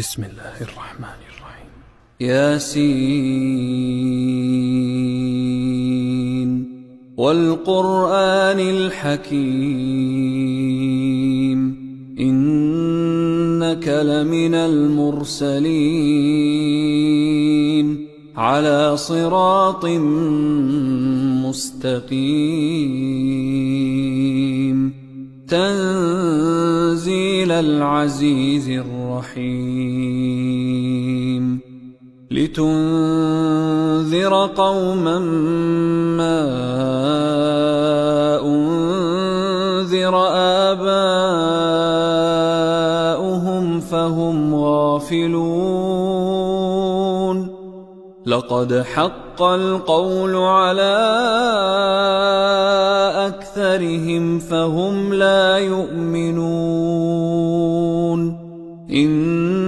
بسم الله الرحمن الرحيم. ياسين والقرآن الحكيم إنك لمن المرسلين على صراط مستقيم تنزيل العزيز الرحيم لتنذر قوما ما أنذر آباؤهم فهم غافلون لقد حق القول على أكثرهم فهم لا يؤمنون